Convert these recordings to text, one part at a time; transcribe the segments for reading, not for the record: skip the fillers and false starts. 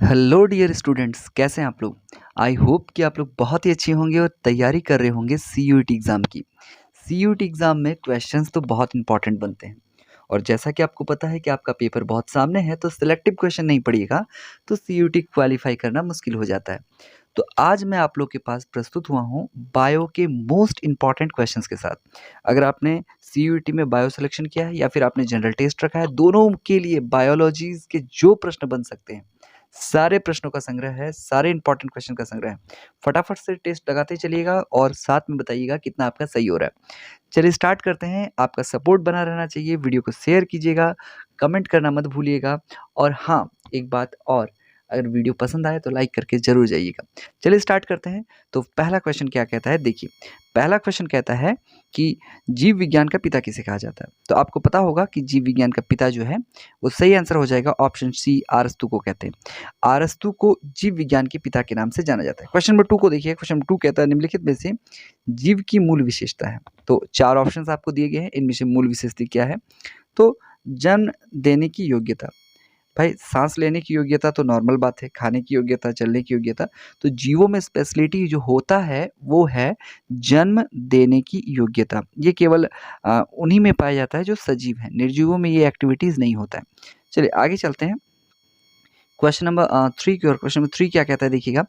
Hello dear students, कैसे हैं आप लोग। आई होप कि आप लोग बहुत ही अच्छे होंगे और तैयारी कर रहे होंगे सीयूईटी एग्ज़ाम की। सीयूईटी एग्ज़ाम में क्वेश्चंस तो बहुत इंपॉर्टेंट बनते हैं और जैसा कि आपको पता है कि आपका पेपर बहुत सामने है, तो सिलेक्टिव क्वेश्चन नहीं पढ़िएगा तो सीयूईटी क्वालिफाई करना मुश्किल हो जाता है। तो आज मैं आप लोग के पास प्रस्तुत हुआ हूँ बायो के मोस्ट इंपॉर्टेंट क्वेश्चंस के साथ। अगर आपने सीयूईटी में बायो सिलेक्शन किया है या फिर आपने जनरल टेस्ट रखा है, दोनों के लिए बायोलॉजीज़ के जो प्रश्न बन सकते हैं, सारे प्रश्नों का संग्रह है, सारे इंपॉर्टेंट क्वेश्चन का संग्रह है। फटाफट से टेस्ट लगाते चलिएगा और साथ में बताइएगा कितना आपका सही हो रहा है। चलिए स्टार्ट करते हैं। आपका सपोर्ट बना रहना चाहिए, वीडियो को शेयर कीजिएगा, कमेंट करना मत भूलिएगा और हाँ, एक बात और, अगर वीडियो पसंद आए तो लाइक करके ज़रूर जाइएगा। चलिए स्टार्ट करते हैं। तो पहला क्वेश्चन क्या कहता है, देखिए पहला क्वेश्चन कहता है कि जीव विज्ञान का पिता किसे कहा जाता है। तो आपको पता होगा कि जीव विज्ञान का पिता जो है वो सही आंसर हो जाएगा ऑप्शन सी, अरस्तु को कहते हैं। अरस्तु को जीव विज्ञान के पिता के नाम से जाना जाता है। क्वेश्चन नंबर 2 को देखिए। क्वेश्चन नंबर 2 कहता है निम्नलिखित में से जीव की मूल विशेषता है। तो 4 ऑप्शंस आपको दिए गए हैं, इनमें से मूल विशेषता क्या है। तो जन्म देने की योग्यता, भाई सांस लेने की योग्यता तो नॉर्मल बात है, खाने की योग्यता, चलने की योग्यता। तो जीवों में स्पेशलिटी जो होता है वो है जन्म देने की योग्यता। ये केवल उन्हीं में पाया जाता है जो सजीव हैं, निर्जीवों में ये एक्टिविटीज़ नहीं होता है। चलिए आगे चलते हैं क्वेश्चन नंबर 3 की ओर। क्वेश्चन नंबर 3 क्या कहता है देखिएगा।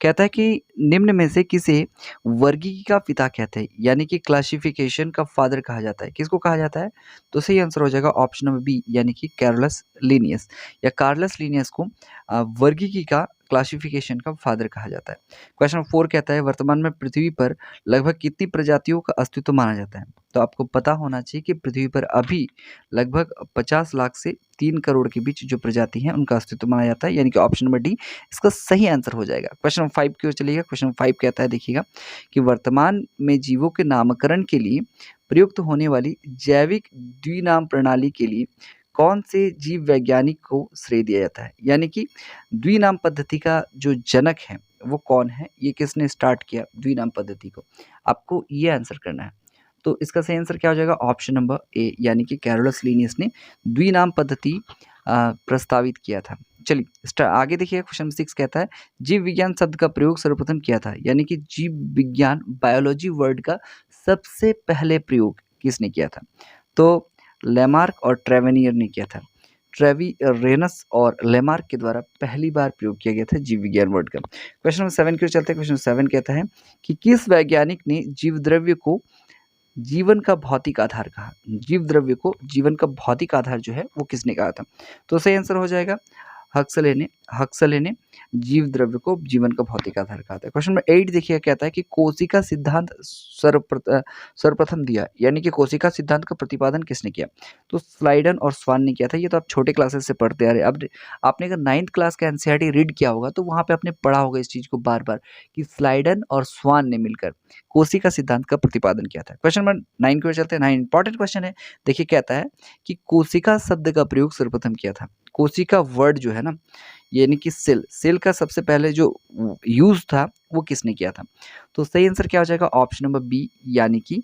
कहता है कि निम्न में से किसे वर्गीकी का पिता कहते हैं, यानी कि क्लासिफिकेशन का फादर कहा जाता है। किसको कहा जाता है? तो सही आंसर हो जाएगा ऑप्शन नंबर बी, यानी कि कैरोलस लिनियस या कार्लस लिनियस को वर्गीकी का क्लासिफिकेशन का फादर कहा जाता है। क्वेश्चन नंबर 4 कहता है वर्तमान में पृथ्वी पर लगभग कितनी प्रजातियों का अस्तित्व माना जाता है। तो आपको पता होना चाहिए कि पृथ्वी पर अभी लगभग 50 लाख से 3 करोड़ के बीच जो प्रजाति हैं उनका अस्तित्व माना जाता है, यानी कि ऑप्शन नंबर डी इसका सही आंसर हो जाएगा। क्वेश्चन नंबर 5 की ओर चलिएगा। क्वेश्चन नंबर 5 कहता है देखिएगा कि वर्तमान में जीवों के नामकरण के लिए प्रयुक्त होने वाली जैविक द्विनाम प्रणाली के लिए कौन से जीव वैज्ञानिक को श्रेय दिया जाता है, यानी कि द्विनाम पद्धति का जो जनक है वो कौन है, ये किसने स्टार्ट किया द्विनाम पद्धति को, आपको ये आंसर करना है। तो इसका सही आंसर क्या हो जाएगा ऑप्शन नंबर ए, यानी कि कैरोलस लिनियस ने द्विनाम पद्धति प्रस्तावित किया था। चलिए आगे देखिए। क्वेश्चन नंबर 6 कहता है जीव विज्ञान शब्द का प्रयोग सर्वप्रथम किया था, यानी कि जीव विज्ञान बायोलॉजी वर्ड का सबसे पहले प्रयोग किसने किया था। तो लेमार्क और ट्रेवेनियर ने किया था। ट्रेविरेनस और लेमार्क के द्वारा पहली बार प्रयोग किया गया था जीव विज्ञान वर्ड का। क्वेश्चन नंबर 7 की ओर चलते हैं। क्वेश्चन 7 कहता है कि किस वैज्ञानिक ने जीव द्रव्य को जीवन का भौतिक आधार कहा। जीव द्रव्य को जीवन का भौतिक आधार जो है वो किसने कहा था। तो सही आंसर हो जाएगा हक्सले ने जीव द्रव्य को जीवन का भौतिक आधार कहा था। क्वेश्चन नंबर 8 देखिए कहता है कि कोशिका सिद्धांत सर्वप्रथम दिया, यानी कि कोशिका सिद्धांत का प्रतिपादन किसने किया। तो स्लाइडन और स्वान ने किया था। ये तो आप छोटे क्लासेस से पढ़ते आ रहे हैं। अब आपने अगर 9th क्लास का एनसीईआरटी रीड किया होगा तो वहाँ पे आपने पढ़ा होगा इस चीज़ को बार बार कि स्लाइडन और स्वान ने मिलकर कोशिका सिद्धांत का प्रतिपादन किया था। क्वेश्चन नंबर 9 की ओर चलते हैं। 9 इंपॉर्टेंट क्वेश्चन है। देखिए कहता है कि कोशिका शब्द का प्रयोग सर्वप्रथम किया था। कोशिका वर्ड जो है ना, यानी कि सेल का सबसे पहले जो यूज था वो किसने किया था। तो सही आंसर क्या हो जाएगा ऑप्शन नंबर बी, यानी कि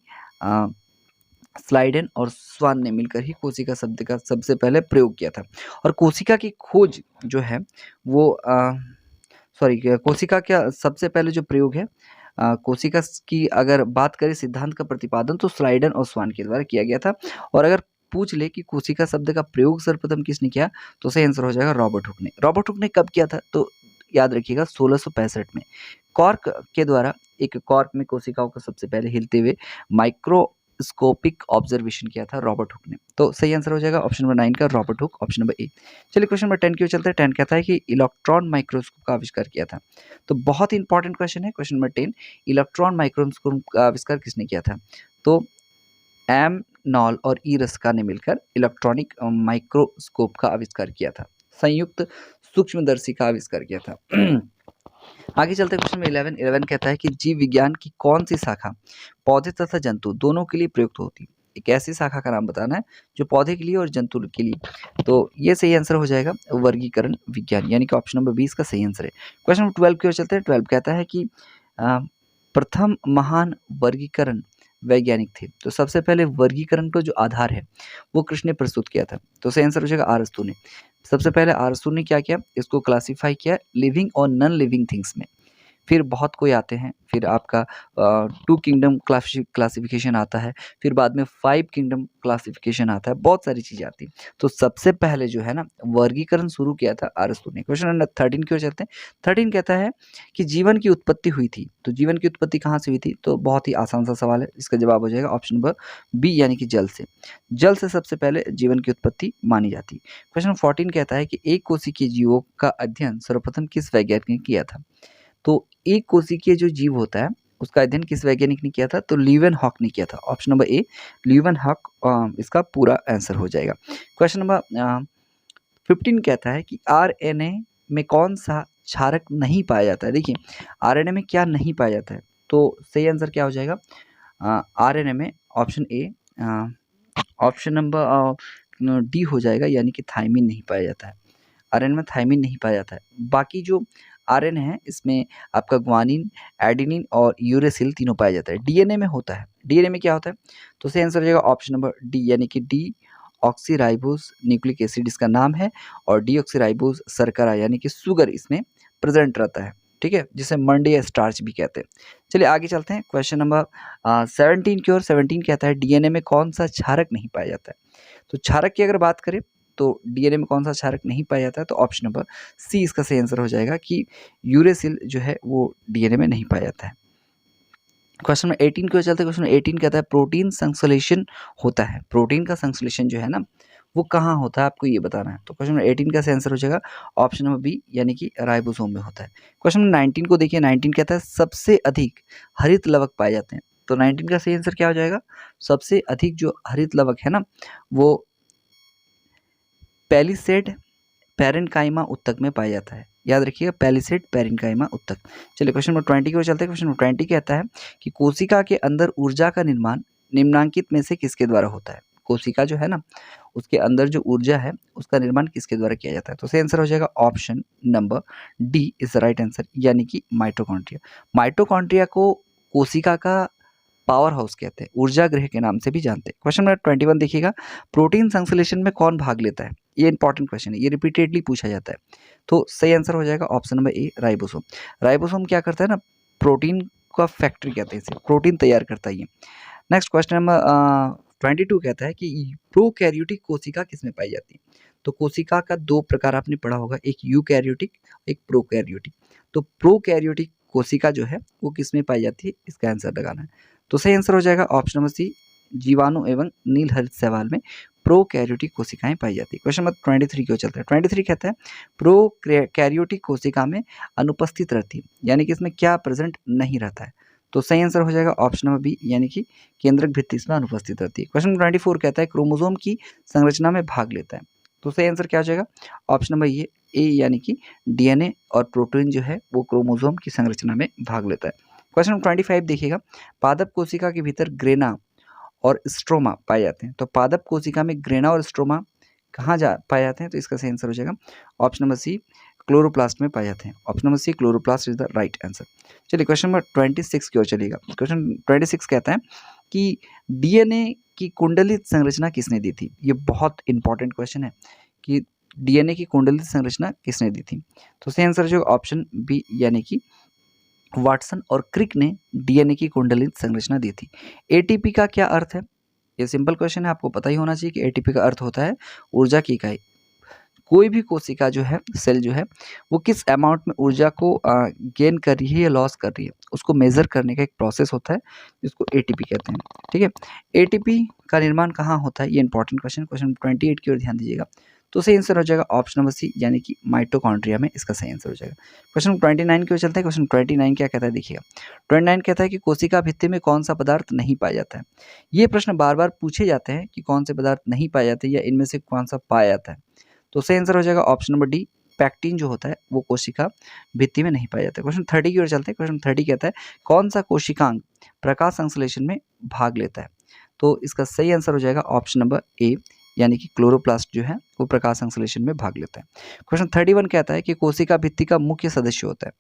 स्लाइडेन और स्वान ने मिलकर ही कोशिका शब्द का सबसे पहले प्रयोग किया था। और कोशिका की खोज जो है वो कोशिका का सबसे पहले जो प्रयोग है कोशिका की अगर बात करें सिद्धांत का प्रतिपादन तो स्लाइडन और स्वान के द्वारा किया गया था। और अगर पूछ ले कि कोशिका शब्द का प्रयोग सर्वप्रथम किसने किया तो सही आंसर हो जाएगा रॉबर्ट हुक ने। रॉबर्ट हुक ने कब किया था तो याद रखिएगा 1665 में कॉर्क के द्वारा। एक कॉर्क में कोशिकाओं को सबसे पहले हिलते हुए माइक्रोस्कोपिक ऑब्जर्वेशन किया था रॉबर्ट हुक ने। तो सही आंसर हो जाएगा ऑप्शन नंबर 9 का रॉबर्ट हुक, ऑप्शन नंबर ए। चलिए क्वेश्चन नंबर 10 की ओर चलते हैं। 10 कहता है कि इलेक्ट्रॉन माइक्रोस्कोप का आविष्कार किया था। तो बहुत ही इंपॉर्टेंट क्वेश्चन है। क्वेश्चन नंबर 10 इलेक्ट्रॉन माइक्रोस्कोप का आविष्कार किसने किया था। तो एम नॉल और ई रस्का ने मिलकर इलेक्ट्रॉनिक माइक्रोस्कोप का आविष्कार किया था। संयुक्त सूक्ष्मदर्शी का आविष्कार किया था। आगे चलते क्वेश्चन में 11 कहता है कि जीव विज्ञान की कौन सी शाखा पौधे तथा जंतु दोनों के लिए प्रयुक्त होती है। एक ऐसी शाखा का नाम बताना है जो पौधे के लिए और जंतु के लिए। तो ये सही आंसर हो जाएगा वर्गीकरण विज्ञान, यानी कि ऑप्शन नंबर 20 का सही आंसर है। क्वेश्चन नंबर 12 की ओर चलते हैं। 12 कहता है कि प्रथम महान वर्गीकरण वैज्ञानिक थे। तो सबसे पहले वर्गीकरण का जो आधार है वो किसने प्रस्तुत किया था। तो सही आंसर हो जाएगा अरस्तु ने। सबसे पहले आरस्तू ने क्या किया, इसको क्लासिफाई किया लिविंग और नॉन लिविंग थिंग्स में। फिर बहुत कोई आते हैं, फिर आपका 2 किंगडम क्लासिफिकेशन आता है, फिर बाद में 5 किंगडम क्लासिफिकेशन आता है, बहुत सारी चीज़ें आती हैं। तो सबसे पहले जो है ना वर्गीकरण शुरू किया था अरस्तू ने। क्वेश्चन नंबर 13 की ओर चलते हैं। 13 कहता है कि जीवन की उत्पत्ति हुई थी। तो जीवन की उत्पत्ति कहाँ से हुई थी? तो बहुत ही आसान सा सवाल है, इसका जवाब हो जाएगा ऑप्शन नंबर बी यानी कि जल से। जल से सबसे पहले जीवन की उत्पत्ति मानी जाती है। क्वेश्चन 14 कहता है कि एक कोशिकीय जीवों का अध्ययन सर्वप्रथम किस वैज्ञानिक ने किया था? तो एक कोशिकीय जो जीव होता है उसका अध्ययन किस वैज्ञानिक ने किया था? तो लीवेनहॉक ने किया था। ऑप्शन नंबर ए लीवेनहॉक इसका पूरा आंसर हो जाएगा। क्वेश्चन नंबर 15 कहता है कि आरएनए में कौन सा क्षारक नहीं पाया जाता है? देखिए आरएनए में क्या नहीं पाया जाता है, तो सही आंसर क्या हो जाएगा? आरएनए में option A option number D हो जाएगा, यानी कि थायमिन नहीं पाया जाता है। आरएनए में थायमिन नहीं पाया जाता है। बाकी जो आरएनए है इसमें आपका ग्वानिन, एडेनिन और यूरेसिल तीनों पाया जाता है। डीएनए में होता है। डीएनए में क्या होता है? तो सही आंसर हो जाएगा ऑप्शन नंबर डी यानी कि डी ऑक्सीराइबोस न्यूक्लिक एसिड इसका नाम है, और डीऑक्सीराइबोस शर्करा यानी कि शुगर इसमें प्रेजेंट रहता है। ठीक है, जिसे मंडे या स्टार्च भी कहते हैं। चलिए आगे चलते हैं क्वेश्चन नंबर 17 की ओर। 17 कहता है डीएनए में कौन सा क्षारक नहीं पाया जाता है? तो क्षारक की अगर बात करें तो डीएनए में कौन सा क्षारक नहीं पाया जाता है? तो ऑप्शन नंबर सी इसका सही आंसर हो जाएगा कि यूरेसिल जो है वो डीएनए में नहीं पाया जाता है। क्वेश्चन नंबर 18 की ओर चलते हैं। क्वेश्चन 18 कहता है प्रोटीन संश्लेषण होता है। प्रोटीन का संश्लेषण जो है ना वो कहाँ होता है, आपको ये बताना है। तो क्वेश्चन नंबर 18 का सही आंसर हो जाएगा ऑप्शन नंबर बी यानी कि राइबोसोम में होता है। क्वेश्चन नंबर 19 को देखिए। 19 कहता है सबसे अधिक हरित लवक पाए जाते हैं। तो 19 का सही आंसर क्या हो जाएगा? सबसे अधिक जो हरित लवक है ना वो पैलिसेड पैरेन्काइमा उत्तक में पाया जाता है। याद रखिएगा पैलिसेड पैरेन्काइमा उत्तक। चलिए क्वेश्चन नंबर 20 की ओर चलते हैं। क्वेश्चन नंबर 20 कहता है कि कोशिका के अंदर ऊर्जा का निर्माण निम्नांकित में से किसके द्वारा होता है? कोशिका जो है ना उसके अंदर जो ऊर्जा है उसका निर्माण किसके द्वारा किया जाता है? तो सही आंसर हो जाएगा option number D is the right answer, यानी कि माइटोकॉन्ड्रिया। माइटोकॉन्ड्रिया को कोशिका का पावर हाउस कहते हैं, ऊर्जा गृह के नाम से भी जानते हैं। क्वेश्चन नंबर 21 देखिएगा। प्रोटीन संश्लेषण में कौन भाग लेता है? ये इंपॉर्टेंट क्वेश्चन है, ये रिपीटेडली पूछा जाता है। तो सही आंसर हो जाएगा ऑप्शन नंबर ए राइबोसोम। राइबोसोम क्या करता है ना, प्रोटीन का फैक्ट्री कहते हैं इसे, प्रोटीन तैयार करता है ये। नेक्स्ट क्वेश्चन नंबर 22 कहता है कि प्रोकैरियोटिक कोशिका किसमें पाई जाती है? तो कोशिका का दो प्रकार आपने पढ़ा होगा, एक यूकैरियोटिक एक प्रोकैरियोटिक। तो प्रोकैरियोटिक कोशिका जो है वो किसमें पाई जाती है, इसका आंसर लगाना है। तो सही आंसर हो जाएगा ऑप्शन नंबर सी जीवाणु एवं नील हरित शैवाल में प्रोकैरियोटिक कोशिकाएं पाई जाती है। क्वेश्चन नंबर 23 की ओर चलते हैं। 23 कहता है प्रोकैरियोटिक कोशिका में अनुपस्थित रहती है, यानी कि इसमें क्या प्रेजेंट नहीं रहता है? तो सही आंसर हो जाएगा ऑप्शन नंबर बी यानी कि केंद्रक भित्ति इसमें अनुपस्थित रहती है। क्वेश्चन नंबर 24 कहता है क्रोमोसोम की संरचना में भाग लेता है। तो सही आंसर क्या हो जाएगा? ऑप्शन नंबर ये ए यानी कि डीएनए और प्रोटीन जो है वो क्रोमोसोम की संरचना में भाग लेता है। क्वेश्चन नंबर 25 देखिएगा। पादप कोशिका के भीतर ग्रेना और स्ट्रोमा पाए जाते हैं। तो पादप कोशिका में ग्रेना और स्ट्रोमा कहाँ जा पाए जाते हैं? तो इसका सही आंसर हो जाएगा ऑप्शन नंबर सी क्लोरोप्लास्ट में पाए जाते हैं। Option number C chloroplast is the right answer. चलिए क्वेश्चन नंबर 26 की ओर चलिएगा। क्वेश्चन 26 कहता है कि डीएनए की कुंडलित संरचना किसने दी थी? ये बहुत इंपॉर्टेंट क्वेश्चन है कि डीएनए की कुंडलित संरचना किसने दी थी? तो सही आंसर जो ऑप्शन बी यानी कि वाटसन और क्रिक ने डीएनए की कुंडलित संरचना दी थी। एटीपी का क्या अर्थ है? ये सिंपल क्वेश्चन है, आपको पता ही होना चाहिए कि एटीपी का अर्थ होता है ऊर्जा की इकाई। कोई भी कोशिका जो है, सेल जो है, वो किस अमाउंट में ऊर्जा को गेन कर रही है या लॉस कर रही है, उसको मेजर करने का एक प्रोसेस होता है जिसको एटीपी कहते हैं। ठीक है, एटीपी का निर्माण कहाँ होता है? ये इंपॉर्टेंट क्वेश्चन। क्वेश्चन 28 की ओर ध्यान दीजिएगा। तो सही आंसर हो जाएगा ऑप्शन नंबर सी यानी कि माइटोकॉन्ड्रिया में इसका सही आंसर हो जाएगा। क्वेश्चन 29 की ओर चलते हैं। क्वेश्चन 29 क्या कहता है देखिएगा। 29 कहता है कि कोशिका भित्ति में कौन सा पदार्थ नहीं पाया जाता है? ये प्रश्न बार बार पूछे जाते हैं कि कौन से पदार्थ नहीं पाए जाते या इनमें से कौन सा पाया जाता है। तो सही आंसर हो जाएगा ऑप्शन नंबर डी पैक्टिन जो होता है वो कोशिका भित्ति में नहीं पाया जाता है। क्वेश्चन 30 की ओर चलते हैं। क्वेश्चन 30 कहता है कौन सा कोशिकांग प्रकाश संश्लेषण में भाग लेता है? तो इसका सही आंसर हो जाएगा ऑप्शन नंबर ए यानी कि क्लोरोप्लास्ट जो है वो प्रकाश संश्लेषण में भाग लेता है। क्वेश्चन 31 कहता है कि कोशिका भित्ति का मुख्य सदस्य होता है।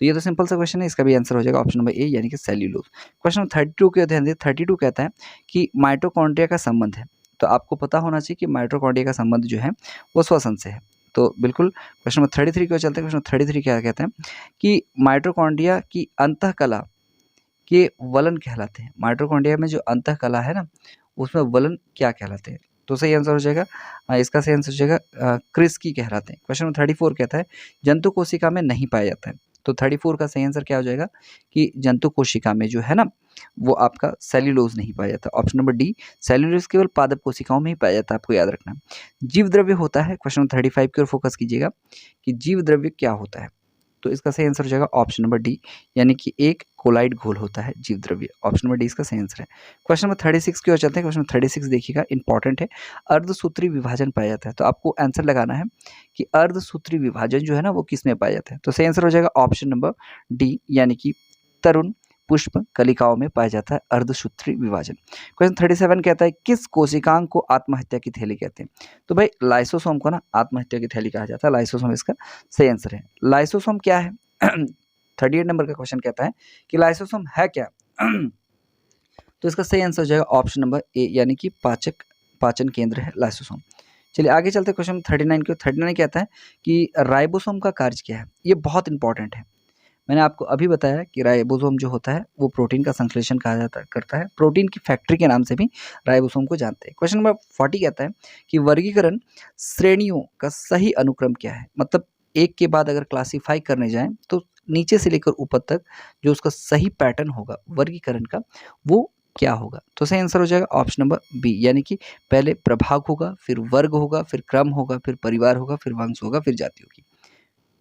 तो ये तो सिंपल सा क्वेश्चन है, इसका भी आंसर हो जाएगा ऑप्शन नंबर ए यानी कि सेल्यूलोज। क्वेश्चन 32 के ध्यान दें। 32 कहता है कि माइटोकॉन्ड्रिया का संबंध है। तो आपको पता होना चाहिए कि माइटोकॉन्ड्रिया का संबंध जो है वो श्वसन से है। तो बिल्कुल क्वेश्चन नंबर 33 की ओर चलते हैं। क्वेश्चन 33 क्या कहते हैं कि माइटोकॉन्ड्रिया की अंतःकला के वलन कहलाते हैं। माइटोकॉन्ड्रिया में जो अंतःकला है ना, उसमें वलन क्या कहलाते हैं? तो सही आंसर हो जाएगा इसका सही आंसर हो जाएगा क्रिस्की कहलाते हैं। क्वेश्चन नंबर 34 कहता है जंतु कोशिका में नहीं पाया जाता है। तो 34 का सही आंसर क्या हो जाएगा कि जंतु कोशिका में जो है ना, वो आपका सेल्यूलोज नहीं पाया जाता। ऑप्शन नंबर डी, सेल्यूलोज केवल पादप कोशिकाओं में ही पाया जाता है, आपको याद रखना। जीव द्रव्य होता है, क्वेश्चन नंबर 35 की ओर फोकस कीजिएगा कि जीव द्रव्य क्या होता है। तो इसका सही आंसर हो जाएगा ऑप्शन नंबर डी, यानी कि एक कोलाइड घोल होता है जीव द्रव्य। ऑप्शन नंबर डी इसका सही आंसर है। क्वेश्चन नंबर 36 की ओर चलते हैं। क्वेश्चन नंबर 36 देखिएगा, इंपॉर्टेंट है। अर्धसूत्री विभाजन पाया जाता है, तो आपको आंसर लगाना है कि अर्धसूत्री विभाजन जो है ना, वो किस में पाया जाता है। तो सही आंसर हो जाएगा ऑप्शन नंबर डी, यानी कि तरुण पुष्प कलिकाओं में पाया जाता है अर्धसूत्री विभाजन। क्वेश्चन 37 कहता है किस कोशिकांग को आत्महत्या की थैली कहते हैं। तो भाई लाइसोसोम को ना आत्महत्या की थैली कहा जाता है, लाइसोसोम इसका सही आंसर है। लाइसोसोम क्या है 38 नंबर का क्वेश्चन कहता है कि लाइसोसोम है क्या तो इसका सही आंसर हो जाएगा ऑप्शन नंबर ए, यानी कि पाचन केंद्र है लाइसोसोम। चलिए आगे चलते हैं क्वेश्चन 39 को। 39 कहता है कि राइबोसोम का कार्य क्या है। ये बहुत इंपॉर्टेंट है। मैंने आपको अभी बताया कि राइबोसोम जो होता है वो प्रोटीन का संश्लेषण करता है। प्रोटीन की फैक्ट्री के नाम से भी राइबोसोम को जानते हैं। क्वेश्चन नंबर 40 कहता है कि वर्गीकरण श्रेणियों का सही अनुक्रम क्या है। मतलब एक के बाद अगर क्लासीफाई करने जाएं तो नीचे से लेकर ऊपर तक जो उसका सही पैटर्न होगा वर्गीकरण का, वो क्या होगा। तो सही आंसर हो जाएगा ऑप्शन नंबर बी, यानी कि पहले प्रभाग होगा, फिर वर्ग होगा, फिर क्रम होगा, फिर परिवार होगा, फिर वंश होगा, फिर जाति होगी।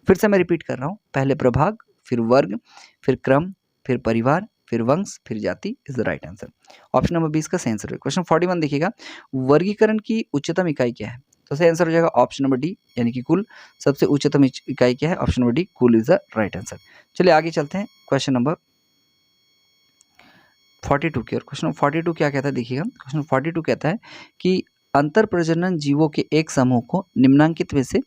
फिर से मैं रिपीट कर रहा हूँ, पहले प्रभाग, फिर वर्ग, फिर क्रम, फिर परिवार, फिर वंश, फिर जाति is the right answer. Option number 20 का सही आंसर है। क्वेश्चन 41 देखिएगा, वर्गीकरण की उच्चतम इकाई क्या है। तो सही आंसर हो जाएगा ऑप्शन नंबर डी, यानी कि कुल। सबसे उच्चतम इकाई क्या है, ऑप्शन नंबर डी, कुल इज द राइट आंसर। चलिए आगे चलते हैं क्वेश्चन नंबर 42 की ओर। क्वेश्चन नंबर 42 क्या कहता है देखिएगा। क्वेश्चन 42 कहता है कि अंतर प्रजनन जीवों के एक समूह को निम्नांकित में से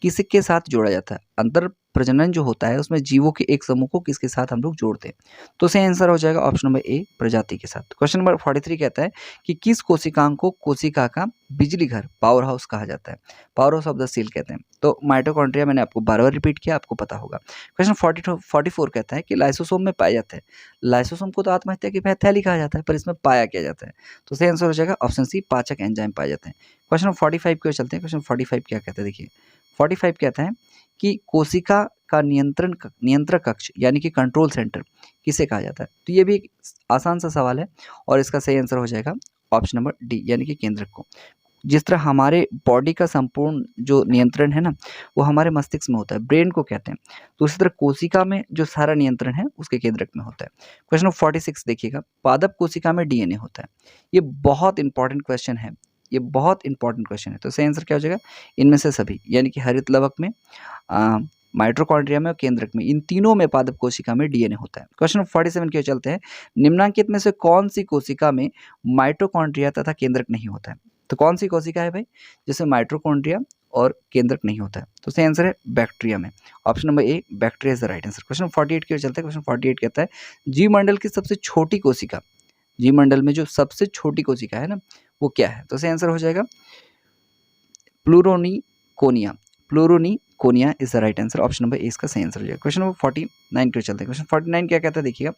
किसके साथ जोड़ा जाता है। अंतर प्रजनन जो होता है उसमें जीवों के एक समूह को किसके साथ हम लोग जोड़ते हैं। तो सही आंसर हो जाएगा ऑप्शन नंबर ए, प्रजाति के साथ। क्वेश्चन नंबर 43 कहता है कि किस कोशिकांग को कोशिका का बिजली घर, पावर हाउस कहा जाता है। Power house of the cell कहते हैं। तो माइटोकॉन्ड्रिया मैंने आपको बार बार रिपीट किया, आपको पता होगा। क्वेश्चन 44 कहता है कि लाइसोसोम में पाया जाता है। लाइसोसोम को तो आत्महत्या की थैली कहा जाता है, पर इसमें पाया क्या जाता है। तो सही आंसर हो जाएगा ऑप्शन सी, पाचक एंजाइम पाए जाते हैं। क्वेश्चन नंबर 45 की ओर चलते हैं। क्वेश्चन 45 क्या कहता है देखिए। 45 कहता है कि कोशिका का नियंत्रक कक्ष यानी कि कंट्रोल सेंटर किसे कहा जाता है। तो ये भी एक आसान सा सवाल है और इसका सही आंसर हो जाएगा ऑप्शन नंबर डी, यानी कि केंद्रक को। जिस तरह हमारे बॉडी का संपूर्ण जो नियंत्रण है ना, वो हमारे मस्तिष्क में होता है, ब्रेन को कहते हैं। तो उसी तरह कोशिका में जो सारा नियंत्रण है उसके केंद्रक में होता है। क्वेश्चन नंबर 46 देखिएगा, पादप कोशिका में डीएनए होता है। ये बहुत इंपॉर्टेंट क्वेश्चन है, ये बहुत इंपॉर्टेंट क्वेश्चन है। तो सही आंसर क्या हो जाएगा, इनमें से सभी, यानी कि हरित लवक में, माइटोकॉन्ड्रिया में और केंद्रक में, इन तीनों में पादप कोशिका में डीएनए होता है। क्वेश्चन नंबर 47 की ओर चलते हैं। निम्नांकित में से कौन सी कोशिका में माइटोकॉन्ड्रिया तथा केंद्रक नहीं होता है। तो कौन सी कोशिका है भाई जिसमें माइटोकॉन्ड्रिया और केंद्रक नहीं होता है। तो सही आंसर है बैक्टीरिया में। Option number A, bacteria is the right answer. Question 48 की ओर चलते हैं। क्वेश्चन 48 कहता है जीवमंडल की सबसे छोटी कोशिका, जीवमंडल में जो सबसे छोटी कोशिका है ना, वो क्या है। तो सही आंसर हो जाएगा pleuropneumonia. Pleuropneumonia is the right answer. Option number A इसका सही आंसर हो जाएगा। क्वेश्चन नंबर 49 की ओर चलते हैं। क्वेश्चन 49 क्या कहता है देखिएगा।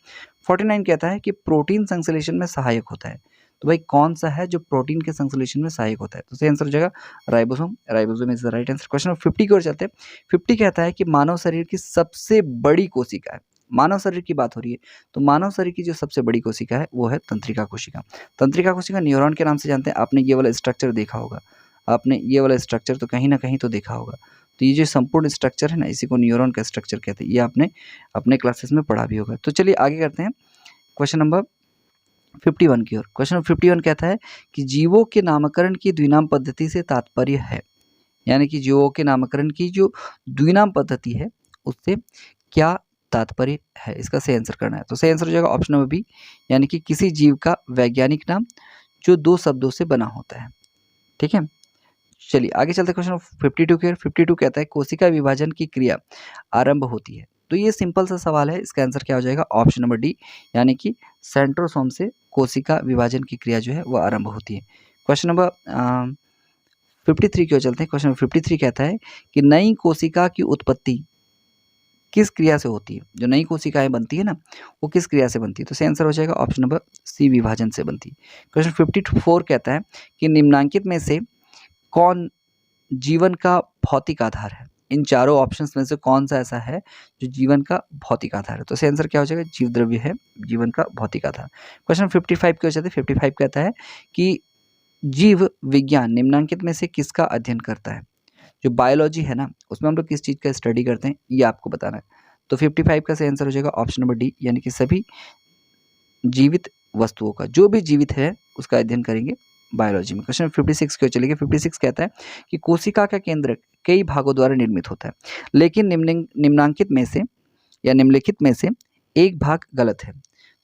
49 कहता है कि प्रोटीन संश्लेषण में सहायक होता है। तो भाई कौन सा है जो प्रोटीन के संश्लेषण में सहायक होता है। तो सही आंसर हो जाएगा ribosome. Ribosome is the right answer. Question number 50 की ओर चलते हैं। 50 कहता है कि मानव शरीर की सबसे बड़ी कोशिका है। मानव शरीर की बात हो रही है तो मानव शरीर की जो सबसे बड़ी कोशिका है वो है तंत्रिका कोशिका। तंत्रिका कोशिका न्यूरॉन के नाम से जानते हैं। आपने ये वाला स्ट्रक्चर देखा होगा, आपने ये वाला स्ट्रक्चर तो कहीं ना कहीं तो देखा होगा। तो ये जो संपूर्ण स्ट्रक्चर है ना, इसी को न्यूरॉन का स्ट्रक्चर कहते हैं। ये आपने अपने क्लासेस में पढ़ा भी होगा। तो चलिए आगे करते हैं क्वेश्चन नंबर 51 की ओर। क्वेश्चन नंबर 51 कहता है कि जीवों के नामकरण की द्विनाम पद्धति से तात्पर्य है, यानी कि जीवों के नामकरण की जो द्विनाम पद्धति है उससे क्या तात्पर्य है, इसका सही आंसर करना है। तो सही आंसर हो जाएगा ऑप्शन नंबर बी, यानी कि किसी जीव का वैज्ञानिक नाम जो दो शब्दों से बना होता है। ठीक है, चलिए आगे चलते हैं क्वेश्चन 52 की ओर। 52 कहता है कोशिका विभाजन की क्रिया आरंभ होती है। तो ये सिंपल सा सवाल है, इसका आंसर क्या हो जाएगा ऑप्शन नंबर डी, यानी कि सेंट्रोसोम से कोशिका विभाजन की क्रिया जो है वो आरंभ होती है। क्वेश्चन नंबर 53 की ओर चलते हैं। क्वेश्चन नंबर 53 कहता है कि नई कोशिका की उत्पत्ति किस क्रिया से होती है? जो नई कोशिकाएं बनती है ना, वो किस क्रिया से बनती है? तो सही आंसर हो जाएगा ऑप्शन नंबर सी, विभाजन से बनती है। क्वेश्चन 54 कहता है कि निम्नांकित में से कौन जीवन का भौतिक आधार है? इन चारों ऑप्शंस में से कौन सा ऐसा है जो जीवन का भौतिक आधार है? तो सही आंसर क्या हो जाएगा? जीव द्रव्य है जीवन का भौतिक आधार। क्वेश्चन 55 की ओर चलते हैं। 55 कहता है कि जीव विज्ञान निम्नांकित में से किसका अध्ययन करता है? जो बायोलॉजी है ना, उसमें हम लोग किस चीज़ का स्टडी करते हैं, ये आपको बताना है। तो 55 का सही आंसर हो जाएगा ऑप्शन नंबर डी, यानी कि सभी जीवित वस्तुओं का, जो भी जीवित है उसका अध्ययन करेंगे बायोलॉजी में। क्वेश्चन 56 की ओर चलेंगे। 56 कहता है कि कोशिका का केंद्र कई भागों द्वारा निर्मित होता है, लेकिन निम्नांकित में से या निम्नलिखित में से एक भाग गलत है।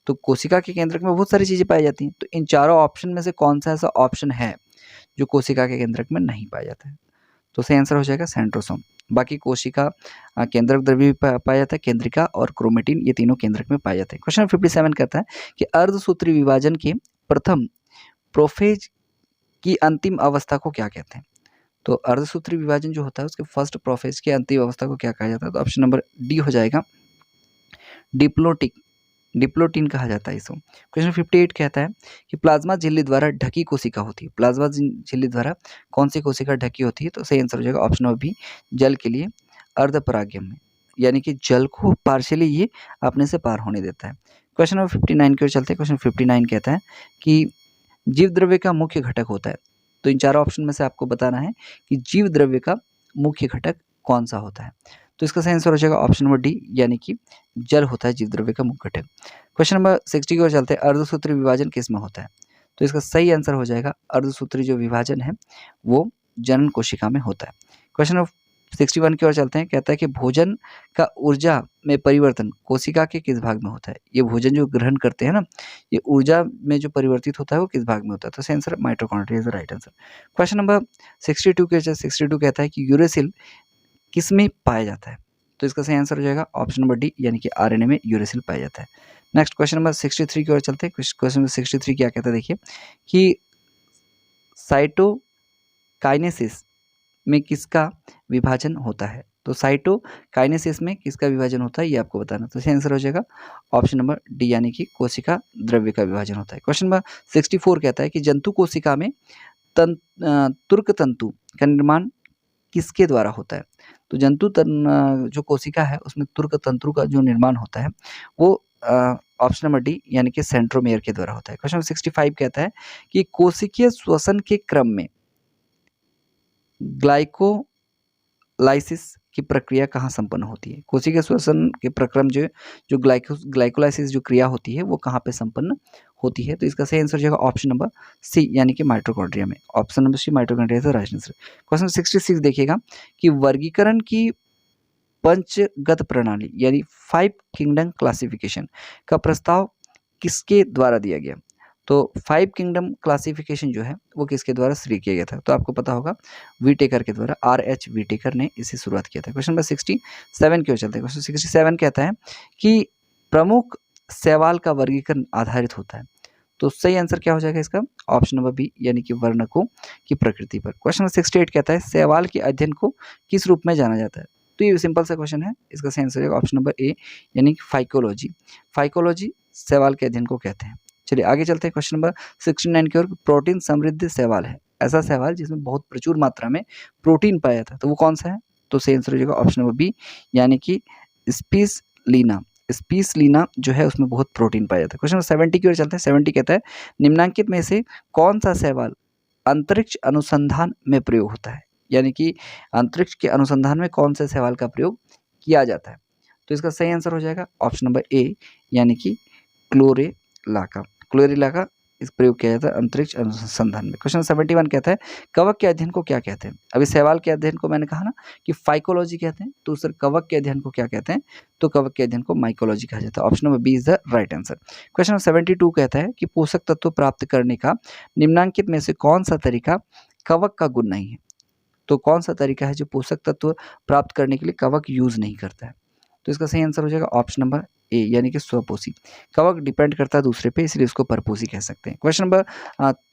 तो कोशिका के केंद्रक में बहुत सारी चीज़ें पाई जाती हैं, तो इन चारों ऑप्शन में से कौन सा ऐसा ऑप्शन है जो कोशिका के केंद्रक में नहीं पाया जाता है? तो सही आंसर हो जाएगा सेंट्रोसोम। बाकी कोशिका केंद्रक द्रव्य भी पाया जाता है, केंद्रिका और क्रोमेटिन, ये तीनों केंद्रक में पाए जाते हैं। क्वेश्चन 57 कहता है कि अर्धसूत्री विभाजन के प्रथम प्रोफेज की अंतिम अवस्था को क्या कहते हैं? तो अर्धसूत्री विभाजन जो होता है उसके फर्स्ट प्रोफेज की अंतिम अवस्था को क्या कहा जाता है? तो ऑप्शन नंबर डी हो जाएगा, डिप्लोटिन कहा जाता है इसको। क्वेश्चन 58 कहता है कि प्लाज्मा झिल्ली द्वारा ढकी कोशिका होती है। प्लाज्मा झिल्ली द्वारा कौन सी कोशिका ढकी होती है? तो सही आंसर हो जाएगा ऑप्शन नंबर बी, जल के लिए अर्धपरागम्य, यानी कि जल को पार्शियली ये अपने से पार होने देता है। क्वेश्चन नंबर 59 की ओर चलते हैं। क्वेश्चन 59 कहता है कि जीव द्रव्य का मुख्य घटक होता है। तो इन चारों ऑप्शन में से आपको बताना है कि जीव द्रव्य का मुख्य घटक कौन सा होता है? तो इसका सही आंसर हो जाएगा ऑप्शन नंबर डी, यानी कि जल होता है जीव द्रव्य का मुख्य घटक। क्वेश्चन नंबर 60 की ओर चलते हैं। अर्धसूत्री विभाजन किस में होता है? तो इसका सही आंसर हो जाएगा अर्धसूत्री जो विभाजन है वो जनन कोशिका में होता है। क्वेश्चन नंबर 61 की ओर चलते हैं। कहता है कि भोजन का ऊर्जा में परिवर्तन कोशिका के किस भाग में होता है? ये भोजन जो ग्रहण करते हैं ना, ये ऊर्जा में जो परिवर्तित होता है वो किस भाग में होता है? तो सही answer mitochondria is the right answer. Question number 62 कहता है कि यूरेसिल किस में पाया जाता है? तो इसका सही आंसर हो जाएगा ऑप्शन नंबर डी, यानी कि आरएनए में यूरेसिल पाया जाता है। नेक्स्ट क्वेश्चन नंबर 63 की ओर चलते हैं। क्वेश्चन नंबर 63 क्या कहता है देखिए कि साइटोकाइनेसिस में किसका विभाजन होता है? तो साइटोकाइनेसिस में किसका विभाजन होता है ये आपको बताना। तो सही आंसर हो जाएगा ऑप्शन नंबर डी, यानी कि कोशिका द्रव्य का विभाजन होता है। क्वेश्चन नंबर 64 कहता है कि जंतु कोशिका में तुर्क तंतु का निर्माण किसके द्वारा होता है? तो जो कोशिका है उसमें तुर्क तंतु का जो निर्माण होता है वो ऑप्शन नंबर डी, यानी कि सेंट्रोमेयर के द्वारा होता है। क्वेश्चन 65 कहता है कि कोशिकीय श्वसन के क्रम में ग्लाइकोलाइसिस की प्रक्रिया कहाँ संपन्न होती है? कोशिकीय श्वसन के प्रक्रम जो ग्लाइकोलाइसिस जो क्रिया होती है वो कहाँ पे संपन्न होती है? तो इसका सही आंसर हो जाएगा ऑप्शन नंबर सी, यानी कि माइटोकॉन्ड्रिया में। Option number C, mitochondria is the right answer. Question 66 देखिएगा कि वर्गीकरण की पंचगत प्रणाली यानी 5 किंगडम क्लासिफिकेशन का प्रस्ताव किसके द्वारा दिया गया? तो 5 किंगडम क्लासिफिकेशन जो है वो किसके द्वारा शुरू किया गया था? तो आपको पता होगा वीटेकर के द्वारा, RH वीटेकर ने इसे शुरुआत किया था। क्वेश्चन नंबर 67 की ओर चलते हैं। क्वेश्चन 67 कहता है कि प्रमुख शैवाल का वर्गीकरण आधारित होता है। तो सही आंसर क्या हो जाएगा इसका? ऑप्शन नंबर बी, यानी कि वर्णकों की प्रकृति पर। क्वेश्चन नंबर 68 कहता है शैवाल के अध्ययन को किस रूप में जाना जाता है? तो ये सिंपल सा क्वेश्चन है, इसका सही आंसर होगा ऑप्शन नंबर ए, यानी कि फाइकोलॉजी। फाइकोलॉजी शैवाल के अध्ययन को कहते हैं। चलिए आगे चलते हैं क्वेश्चन नंबर 69 की ओर। प्रोटीन समृद्ध शैवाल है ऐसा शैवाल जिसमें बहुत प्रचुर मात्रा में प्रोटीन पाया था, तो वो कौन सा है? तो सही आंसर हो जाएगा ऑप्शन नंबर बी, यानी कि स्पीसलीना जो है उसमें बहुत प्रोटीन पाया जाता है। क्वेश्चन 70 की ओर चलते हैं। 70 कहता है निम्नांकित में से कौन सा शैवाल अंतरिक्ष अनुसंधान में प्रयोग होता है? यानी कि अंतरिक्ष के अनुसंधान में कौन से शैवाल का प्रयोग किया जाता है? तो इसका सही आंसर हो जाएगा ऑप्शन नंबर ए, यानी कि क्लोरेला का इस प्रयोग किया जाता है अंतरिक्ष अनुसंधान में। क्वेश्चन 71 कहता है कवक के अध्ययन को क्या कहते हैं? अभी शैवाल के अध्ययन को मैंने कहा ना कि फाइकोलॉजी कहते हैं, तो सर कवक के अध्ययन को क्या कहते हैं? तो कवक के अध्ययन को माइकोलॉजी कहा जाता है। Option number B is the right answer. Question 72 कहता है कि पोषक तत्व प्राप्त करने का निम्नांकित में से कौन सा तरीका कवक का गुण नहीं है? तो कौन सा तरीका है जो पोषक तत्व प्राप्त करने के लिए कवक यूज नहीं करता है? तो इसका सही आंसर हो जाएगा ऑप्शन नंबर ए, यानी कि स्वपोषी। कवक डिपेंड करता है दूसरे पे, इसलिए उसको परपोषी कह सकते हैं। क्वेश्चन नंबर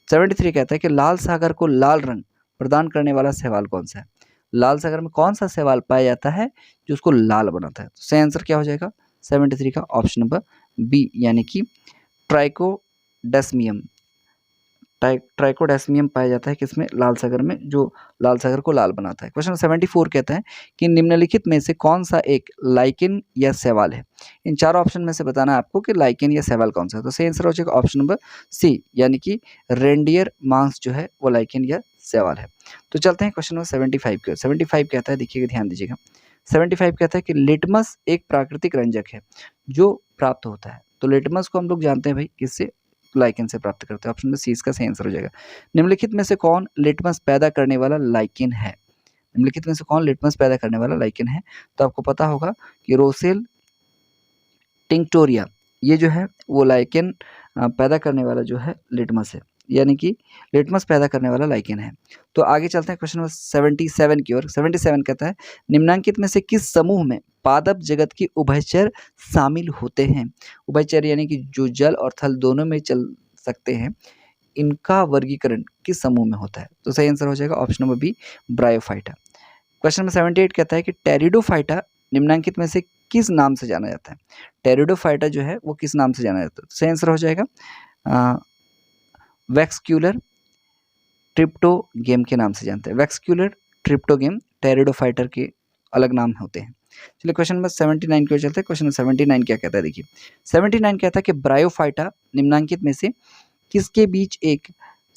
73 कहता है कि लाल सागर को लाल रंग प्रदान करने वाला शैवाल कौन सा है? लाल सागर में कौन सा शैवाल पाया जाता है जो उसको लाल बनाता है? तो सही आंसर क्या हो जाएगा 73 का ऑप्शन नंबर बी यानी कि ट्राइकोडेस्मियम। ट्राइकोडेस्मियम पाया जाता है किसमें? लाल सागर में, जो लाल सागर को लाल बनाता है। क्वेश्चन 74 कहता है कि निम्नलिखित में से कौन सा एक लाइकेन या शैवाल है? इन चारों ऑप्शन में से बताना है आपको कि लाइकेन या शैवाल कौन सा है। तो सही आंसर हो जाएगा ऑप्शन नंबर सी यानी कि रेंडियर मांस जो है वो लाइकेन या शैवाल है। तो चलते हैं क्वेश्चन नंबर 75 के। 75 कहता है, देखिएगा ध्यान दीजिएगा, 75 कहता है कि लिटमस एक प्राकृतिक रंजक है जो प्राप्त होता है। तो लिटमस को हम लोग जानते हैं भाई किससे? लाइकेन से प्राप्त करते हैं। ऑप्शन में सी इसका सही आंसर हो जाएगा। निम्नलिखित में से कौन लिटमस पैदा करने वाला लाइकेन है? निम्नलिखित में से कौन लिटमस पैदा करने वाला लाइकेन है? तो आपको पता होगा कि रोसेल टिंक्टोरिया ये जो है वो लाइकेन पैदा करने वाला जो है लिटमस है, यानी कि लिटमस पैदा करने वाला लाइकेन है। तो आगे चलते हैं क्वेश्चन नंबर 77 की ओर। 77 कहता है निम्नलिखित में से किस समूह में पादप जगत की उभयचर शामिल होते हैं? उभयचर यानी कि जो जल और थल दोनों में चल सकते हैं, इनका वर्गीकरण किस समूह में होता है? तो सही आंसर हो जाएगा option number B bryophyta. Question number 78 कहता है कि टेरिडोफाइटा निम्नलिखित में से किस नाम से जाना जाता है? टेरिडोफाइटा जो है वो किस नाम से जाना जाता है? सही आंसर हो जाएगा वैक्सक्यूलर ट्रिप्टोगेम के नाम से जानते हैं। वैक्सक्यूलर ट्रिप्टोगेम टेरिडोफाइटर के अलग नाम होते हैं। चलिए क्वेश्चन नंबर 79 की ओर चलते हैं। क्वेश्चन नंबर 79 क्या कहता है? देखिए 79 कहता है कि ब्रायोफाइटा निम्नलिखित में से किसके बीच एक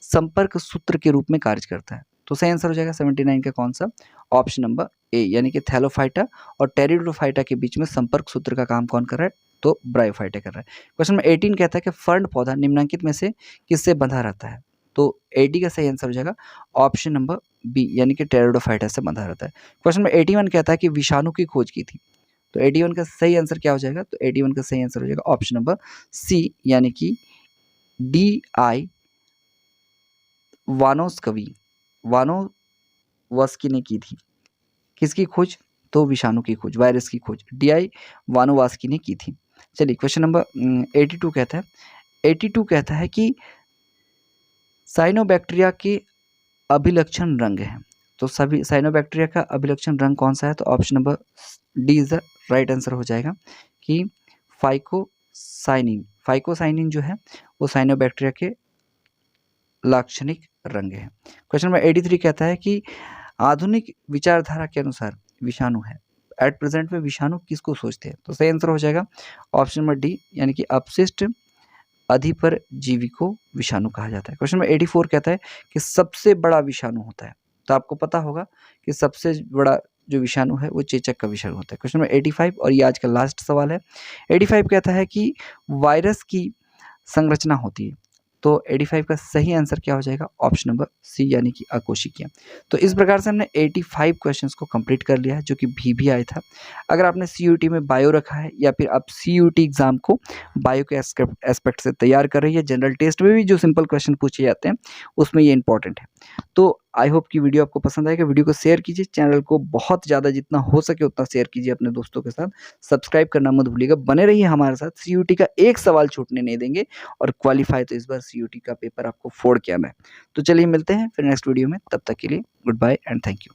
संपर्क सूत्र के रूप में कार्य करता है? तो सही आंसर हो जाएगा 79 का कौन सा? ऑप्शन नंबर ए यानी कि थैलोफाइटा और टेरिडोफाइटा के बीच में संपर्क सूत्र का काम कौन कर रहा है? तो ब्रायोफाइटा कर रहा है। क्वेश्चन नंबर 18 कहता है कि फर्न पौधा निम्नलिखित में से किससे बंधा रहता है? तो 80 का सही आंसर हो जाएगा ऑप्शन नंबर बी यानी कि टेरिडोफाइटा से बंधा रहता है। क्वेश्चन नंबर 81 कहता है कि विषाणु की खोज की थी। तो 81 का सही आंसर क्या हो जाएगा? तो 81 का सही आंसर हो जाएगा ऑप्शन नंबर सी यानी कि डी.आई. वानोवस्की ने की थी। किसकी खोज? तो विषाणु की खोज, वायरस की खोज डी.आई. वानोवस्की ने की थी। चलिए क्वेश्चन नंबर 82 कहता है 82 कहता है कि साइनोबैक्टीरिया के अभिलक्षण रंग हैं। तो सभी साइनोबैक्टीरिया का अभिलक्षण रंग कौन सा है? तो option number D is the right answer हो जाएगा कि फाइकोसाइनिन। फाइकोसाइनिन जो है वो साइनोबैक्टीरिया के लाक्षणिक रंग है। क्वेश्चन नंबर 83 कहता है कि आधुनिक विचारधारा के अनुसार विषाणु है। एट प्रेजेंट में विषाणु किसको सोचते हैं? तो सही आंसर हो जाएगा ऑप्शन नंबर डी यानी कि अपशिष्ट अधिपरजीवी को विषाणु कहा जाता है। क्वेश्चन नंबर 84 कहता है कि सबसे बड़ा विषाणु होता है। तो आपको पता होगा कि सबसे बड़ा जो विषाणु है वो चेचक का विषाणु होता है। क्वेश्चन नंबर 85 और ये आज का लास्ट सवाल है। 85 कहता है कि वायरस की संरचना होती है। तो 85 का सही आंसर क्या हो जाएगा? ऑप्शन नंबर सी यानी कि अकोशिकीय। तो इस प्रकार से हमने 85 क्वेश्चंस को कंप्लीट कर लिया है जो कि भी आया था। अगर आपने सीयूटी में बायो रखा है या फिर आप सीयूटी एग्जाम को बायो के एस्पेक्ट से तैयार कर रही है, जनरल टेस्ट में भी जो सिंपल क्वेश्चन पूछे जाते हैं उसमें ये इंपॉर्टेंट है। तो आई होप कि वीडियो आपको पसंद आएगा। वीडियो को शेयर कीजिए, चैनल को बहुत ज़्यादा जितना हो सके उतना शेयर कीजिए अपने दोस्तों के साथ। सब्सक्राइब करना मत भूलिएगा। बने रहिए हमारे साथ, सीयूटी का एक सवाल छूटने नहीं देंगे और क्वालिफाई तो इस बार सीयूटी का पेपर आपको फोड़ के आना है। तो चलिए मिलते हैं फिर नेक्स्ट वीडियो में, तब तक के लिए goodbye and thank you.